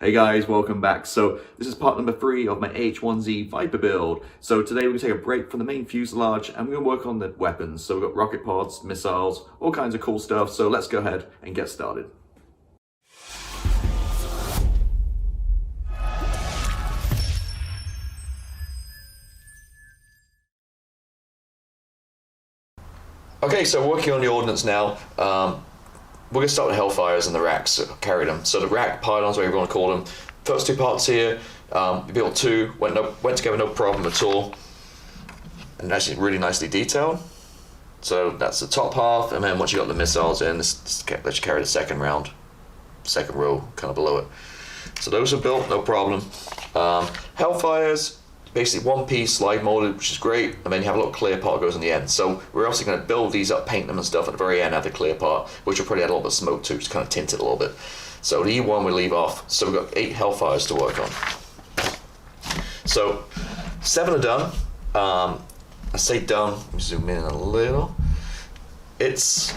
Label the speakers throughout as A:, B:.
A: Hey guys, welcome back. So this is part number 3 of my AH-1Z Viper build. So today we're going to take a break from the main fuselage and we're going to work on the weapons. So we've got rocket pods, missiles, all kinds of cool stuff. So let's go ahead and get started. Okay, so working on the ordnance now. We're going to start with Hellfires and the racks, so carry them. So the rack pylons, whatever you want to call them. First two parts here, we built two, went together no problem at all. And actually really nicely detailed. So that's the top half, and then once you got the missiles in, this lets you carry the second row, kind of below it. So those are built, no problem. Hellfires, basically one piece slide molded, which is great, and then you have a little clear part that goes on the end. So we're also going to build these up, paint them and stuff at the very end, have the clear part, which will probably add a little bit of smoke too, just kind of tint it a little bit. So the E1 we'll leave off. So we've got 8 Hellfires to work on. So 7 are done. I say done, let me zoom in a little. It's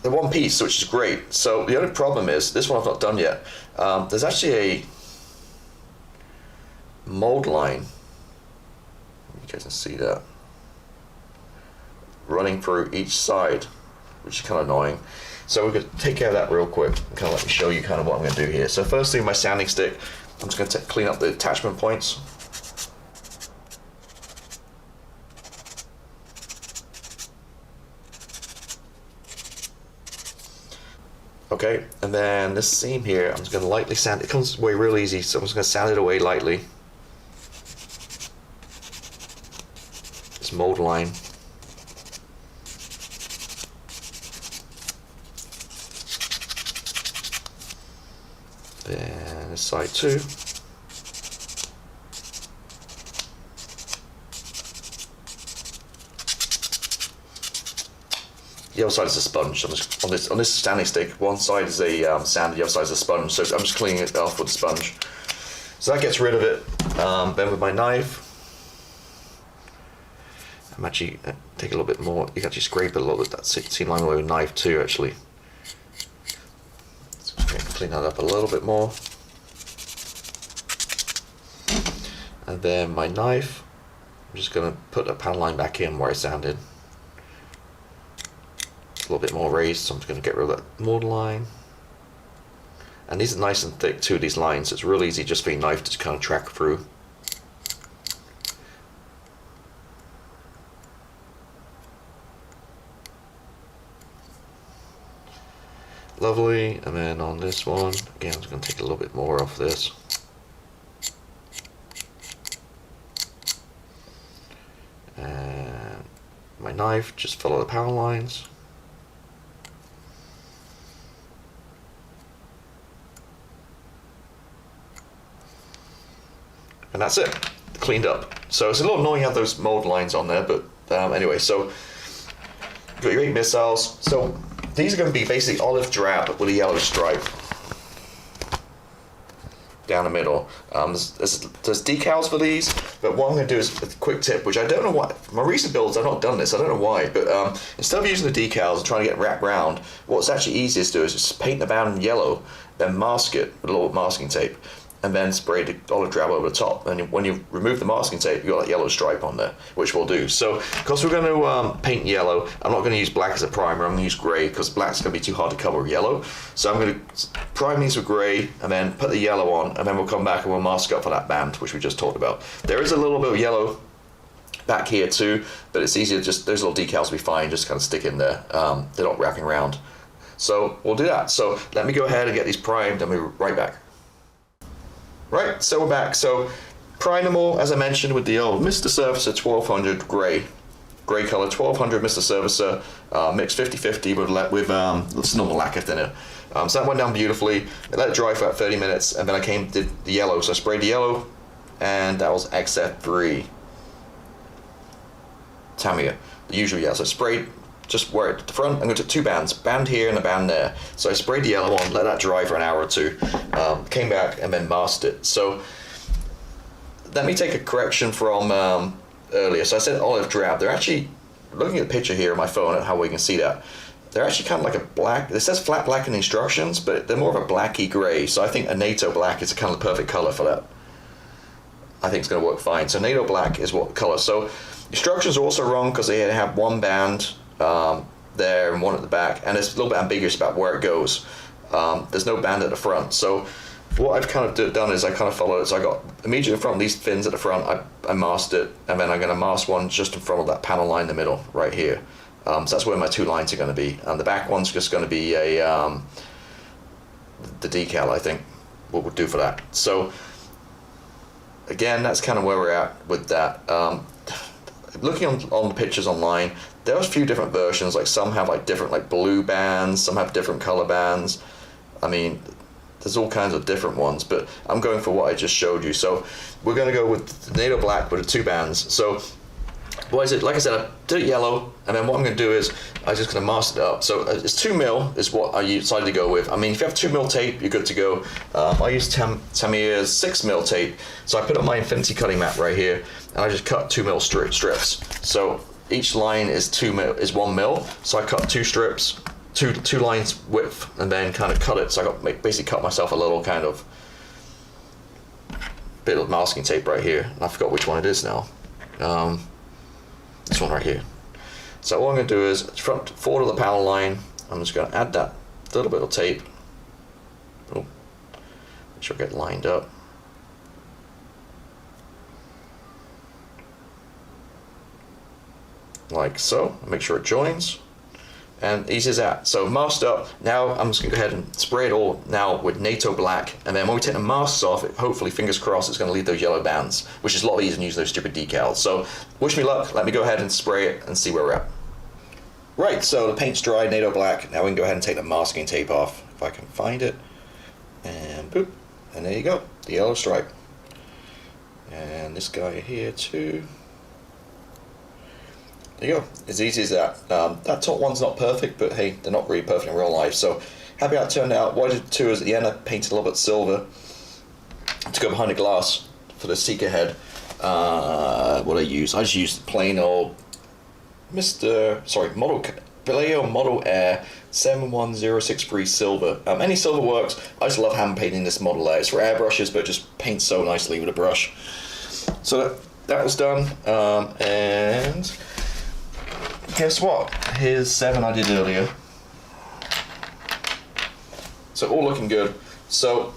A: the one piece, which is great. So the only problem is, this one I've not done yet. There's actually a mold line. You guys can see that running through each side, which is kind of annoying. So we're going to take care of that real quick and kind of let me show you kind of what I'm going to do here. So first thing, my sanding stick, I'm just going to clean up the attachment points. Okay, and then this seam here, I'm just going to lightly sand it. It comes away real easy, so I'm just going to sand it away lightly. Mold line. Then this side too. The other side is a sponge. I'm just on this standing stick. One side is a sand, the other side is a sponge. So I'm just cleaning it off with a sponge. So that gets rid of it. Then with my knife, I'm actually take a little bit more. You can actually scrape it a little bit. That seam line away with a knife too, actually. So I'm going to clean that up a little bit more. And then my knife, I'm just going to put the panel line back in where I sanded. It's a little bit more raised, so I'm just going to get rid of that mold line. And these are nice and thick too, these lines. It's real easy just for your knife to kind of track through. Lovely, and then on this one, again, I'm just going to take a little bit more off this. And my knife, just follow the power lines. And that's it, cleaned up. So it's a little annoying to have those mold lines on there, but anyway, so you've got your 8 missiles. So these are going to be basically olive drab with a yellow stripe down the middle. There's decals for these, but what I'm going to do is a quick tip, which I don't know why. My recent builds, I've not done this, I don't know why, but instead of using the decals and trying to get wrapped around, what's actually easiest to do is just paint the band yellow, then mask it with a little masking tape, and then spray the olive drab over the top. And when you remove the masking tape, you've got that yellow stripe on there, which we'll do. So, because we're going to paint yellow, I'm not going to use black as a primer, I'm going to use grey, because black's going to be too hard to cover with yellow. So I'm going to prime these with grey, and then put the yellow on, and then we'll come back and we'll mask up for that band, which we just talked about. There is a little bit of yellow back here too, but it's easier, just those little decals will be fine, just kind of stick in there. They're not wrapping around. So we'll do that. So let me go ahead and get these primed, and we'll be right back. Right, so we're back. So prime them all, as I mentioned, with the old Mr. Surfacer 1200 grey color, 1200 Mr. Surfacer, mixed 50-50 with normal lacquer thinner. So that went down beautifully. I let it dry for about 30 minutes, and then I did the yellow. So I sprayed the yellow, and that was XF3 Tamiya, the usual yellow. So I sprayed just where at the front. I'm going to do 2 bands, band here and a band there. So I sprayed the yellow on, let that dry for an hour or 2, came back and then masked it. So let me take a correction from earlier. So I said olive drab. They're actually, looking at the picture here on my phone at how we can see that, they're actually kind of like a black. It says flat black in the instructions, but they're more of a blacky grey. So I think a NATO black is kind of the perfect colour for that. I think it's going to work fine. So NATO black is what colour. So instructions are also wrong because they have one band there and one at the back, and it's a little bit ambiguous about where it goes. There's no band at the front. So what I've kind of done is I kind of followed it. So I got immediately in front of these fins at the front, I masked it, and then I'm going to mask one just in front of that panel line in the middle, right here. So that's where my two lines are going to be. And the back one's just going to be the decal, I think, what we'll do for that. So again, that's kind of where we're at with that. Looking on the pictures online, there's a few different versions. Like some have like different like blue bands, some have different color bands. I mean, there's all kinds of different ones, but I'm going for what I just showed you. So we're going to go with the NATO black with the two bands. So what is it? Like I said, I did it yellow, and then what I'm going to do is I'm just going to mask it up. So it's 2 mil is what I decided to go with. I mean, if you have 2 mil tape, you're good to go. I use Tamir's 6 mil tape. So I put up my infinity cutting mat right here, and I just cut 2 mil strips. So each line is 1 mil. So I cut 2 strips, two lines width, and then kind of cut it. So I got basically cut myself a little kind of bit of masking tape right here. And I forgot which one it is now. This one right here. So what I'm going to do is forward of the panel line, I'm just going to add that little bit of tape. Oh, make sure I get lined up. Like so. Make sure it joins. And easy as that. So masked up. Now I'm just going to go ahead and spray it all now with NATO black. And then when we take the masks off, hopefully, fingers crossed, it's going to leave those yellow bands, which is a lot easier than using those stupid decals. So wish me luck. Let me go ahead and spray it and see where we're at. Right, so the paint's dry, NATO black. Now we can go ahead and take the masking tape off, if I can find it. And boop. And there you go, the yellow stripe. And this guy here too. There you go, as easy as that. That top one's not perfect, but hey, they're not really perfect in real life. So happy how it turned out. What I did too is at the end I painted a little bit silver to go behind the glass for the seeker head. What I just used plain old Vallejo Model Air 71063 silver. Any silver works. I just love hand painting this Model Air. It's for airbrushes, but it just paints so nicely with a brush. So that was done, and guess what? Here's 7 I did earlier. So all looking good. So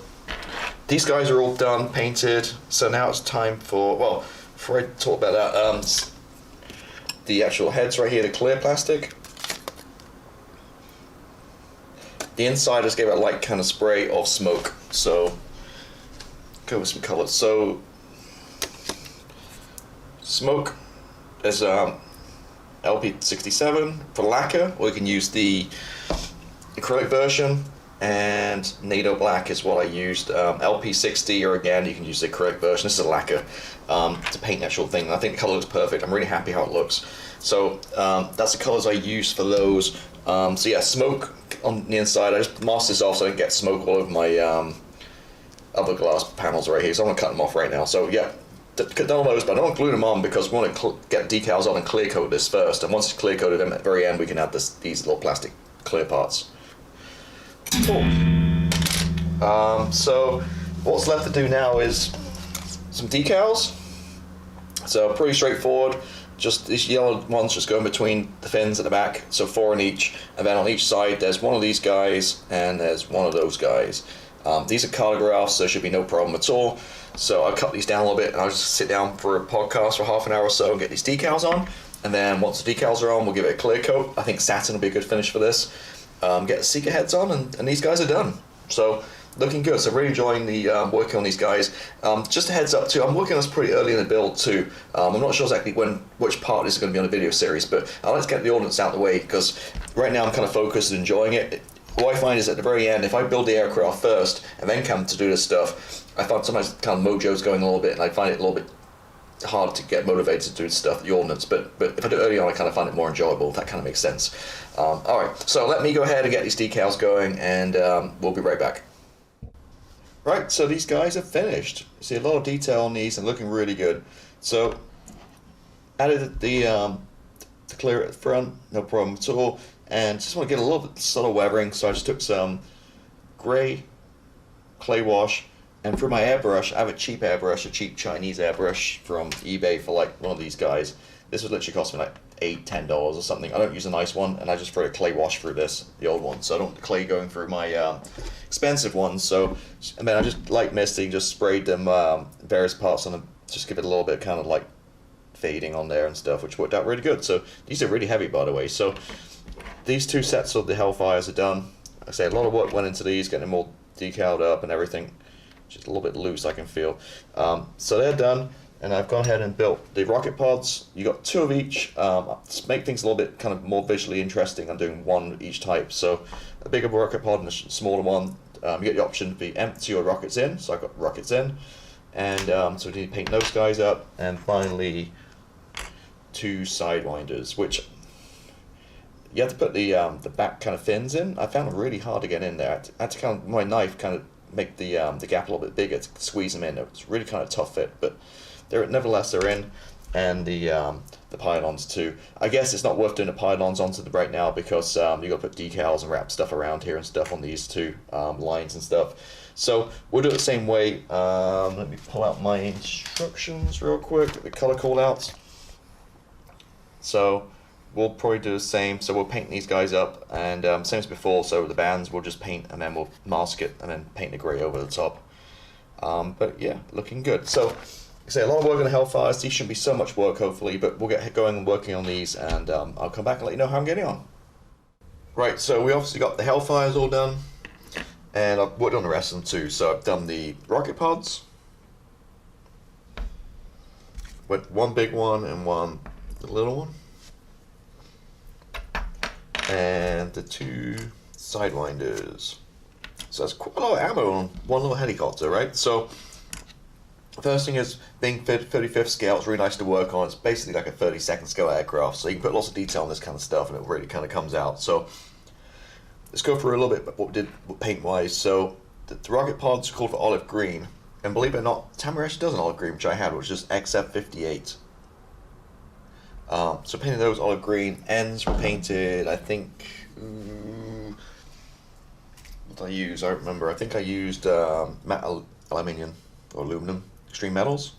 A: these guys are all done, painted. So now it's time for, well, before I talk about that, the actual heads right here, the clear plastic. The inside just gave it a light kind of spray of smoke. So go with some colors. So smoke is LP67 for lacquer, or you can use the acrylic version, and NATO black is what I used. LP60, or again, you can use the acrylic version. This is a lacquer to paint the actual thing. I think the color looks perfect. I'm really happy how it looks. So that's the colors I used for those. So yeah, smoke on the inside. I just masked this off so I don't get smoke all over my other glass panels right here. So I'm gonna cut them off right now. So yeah, done all those, but I don't glue them on because we want to get decals on and clear coat this first. And once it's clear coated, then at the very end we can add these little plastic clear parts. Cool. So what's left to do now is some decals. So pretty straightforward. Just these yellow ones just go in between the fins at the back, so 4 in each, and then on each side there's one of these guys and there's one of those guys. These are cartographs, so there should be no problem at all. So I cut these down a little bit, and I'll just sit down for a podcast for half an hour or so and get these decals on. And then once the decals are on, we'll give it a clear coat. I think satin will be a good finish for this. Get the seeker heads on, and these guys are done. So looking good. So really enjoying the working on these guys. Just a heads up too, I'm working on this pretty early in the build too. I'm not sure exactly which part this is going to be on the video series, but I'll let's get the ordnance out of the way, because right now I'm kind of focused and enjoying it. What I find is at the very end, if I build the aircraft first and then come to do this stuff, I find sometimes kind of mojo's going a little bit, and I find it a little bit hard to get motivated to do stuff, the ordnance. But if I do it early on, I kind of find it more enjoyable, if that kind of makes sense. Alright, so let me go ahead and get these decals going, and we'll be right back. Right, so these guys are finished. You see a lot of detail on these and looking really good. So added the clear at the front, no problem at all. and just want to get a little bit subtle weathering, so I just took some grey clay wash, and for my airbrush, I have a cheap airbrush, a cheap Chinese airbrush from eBay for like one of these guys. This would literally cost me like $8-10 or something. I don't use a nice one, and I just throw a clay wash through this, the old one, so I don't want the clay going through my expensive ones. So, and then I just light misting, just sprayed them various parts on them, just give it a little bit kind of like fading on there and stuff, which worked out really good. So these are really heavy, by the way. So these two sets of the Hellfires are done. Like I say, a lot of work went into these, getting them all decaled up and everything. Just a little bit loose, I can feel. So they're done, and I've gone ahead and built the rocket pods. You got 2 of each. To make things a little bit kind of more visually interesting, I'm doing 1 each type. So a bigger rocket pod and a smaller one. You get the option to be empty or rockets in. So I've got rockets in, and so we need to paint those guys up. And finally, 2 sidewinders, which you have to put the back kind of fins in. I found it really hard to get in there. I had to kind of, my knife kind of make the gap a little bit bigger to squeeze them in. It's really kind of tough fit, but nevertheless they're in, and the pylons too. I guess it's not worth doing the pylons onto them right now, because you got to put decals and wrap stuff around here and stuff on these 2 lines and stuff. So we'll do it the same way. Let me pull out my instructions real quick. The color call outs. So we'll probably do the same. So we'll paint these guys up, and same as before. So the bands we'll just paint, and then we'll mask it, and then paint the grey over the top. But yeah, looking good. So like I say, a lot of work on the Hellfires. These shouldn't be so much work, hopefully, but we'll get going and working on these, and I'll come back and let you know how I'm getting on. Right, so we obviously got the Hellfires all done, and I've worked on the rest of them too. So I've done the rocket pods, with 1 big one and 1 little one, and the 2 sidewinders. So that's quite a lot of ammo on 1 little helicopter, right? So first thing is, being 35th scale, it's really nice to work on. It's basically like a 32nd scale aircraft, so you can put lots of detail on this kind of stuff, and it really kind of comes out. So let's go through a little bit what we did paint-wise. So the rocket pods are called for olive green, and believe it or not, Tamara actually does an olive green, which I had, which is XF58. So painted those olive green. Ends were painted, I think, what did I use? I don't remember. I think I used matte aluminium or aluminum extreme metals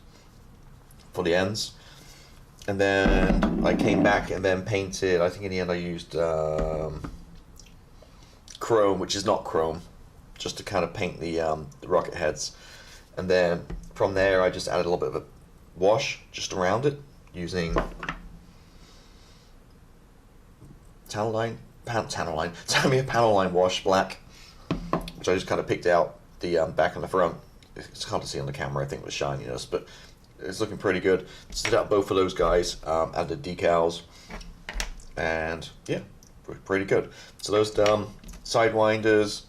A: for the ends. And then I came back and then painted, I think in the end I used chrome, which is not chrome, just to kind of paint the rocket heads. And then from there I just added a little bit of a wash just around it using Tamiya panel line wash black, which I just kind of picked out the back and the front. It's hard to see on the camera, I think, with shininess, but it's looking pretty good. Stood out both of those guys, added decals, and yeah, pretty good. So those sidewinders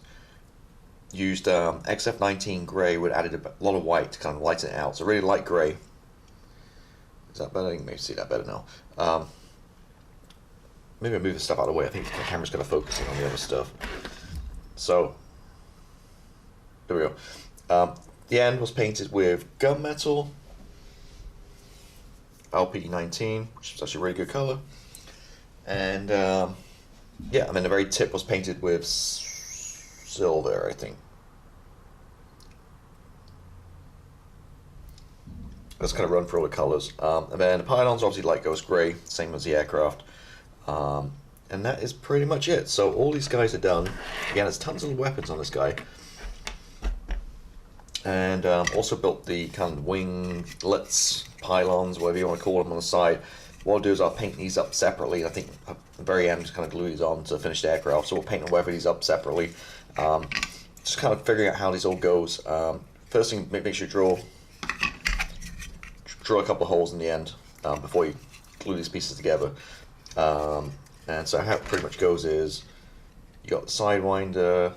A: used XF19 grey, would added a lot of white to kind of lighten it out. So really light grey. Is that better? You can maybe see that better now. Maybe I move the stuff out of the way. I think the camera's going to focus in on the other stuff. So there we go. The end was painted with gunmetal LP19, which is actually a really good color. And yeah, and then the very tip was painted with silver, I think. Let's kind of run through all the colors. And then the pylons obviously light ghost gray, same as the aircraft. And that is pretty much it. So all these guys are done. Again, there's tons of weapons on this guy. And also built the kind of winglets, pylons, whatever you want to call them, on the side. What I'll do is I'll paint these up separately. I think at the very end, just kind of glue these on to finish the aircraft. So we'll paint and weather these up separately. Just kind of figuring out how this all goes. First thing, make sure you draw a couple of holes in the end before you glue these pieces together. And so how it pretty much goes is, you got the sidewinder,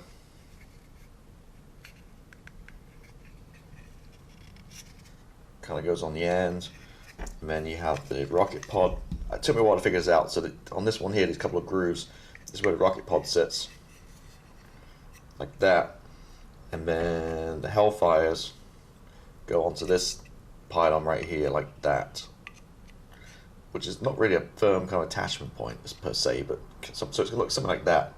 A: kind of goes on the end, and then you have the rocket pod. It took me a while to figure this out. So that on this one here, there's a couple of grooves. This is where the rocket pod sits, like that, and then the Hellfires go onto this pylon right here, like that. which is not really a firm kind of attachment point per se, but so it's going to look something like that.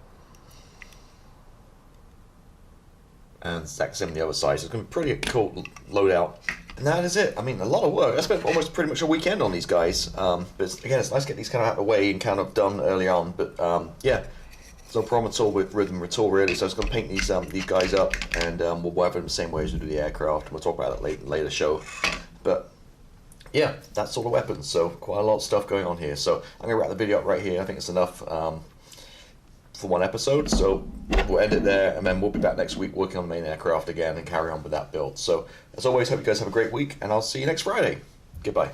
A: And exact same on the other side. So it's going to be pretty cool loadout. And that is it. I mean, a lot of work. I spent almost pretty much a weekend on these guys. But again, it's nice to get these kind of out of the way and kind of done early on. But yeah, there's no problem at all with rhythm at all, really. So I was going to paint these guys up, and we'll weather them the same way as we do the aircraft. We'll talk about that later show. But yeah, that's all the weapons. So quite a lot of stuff going on here. So I'm going to wrap the video up right here. I think it's enough for one episode, so we'll end it there, and then we'll be back next week working on the main aircraft again and carry on with that build. So as always, hope you guys have a great week, and I'll see you next Friday. Goodbye.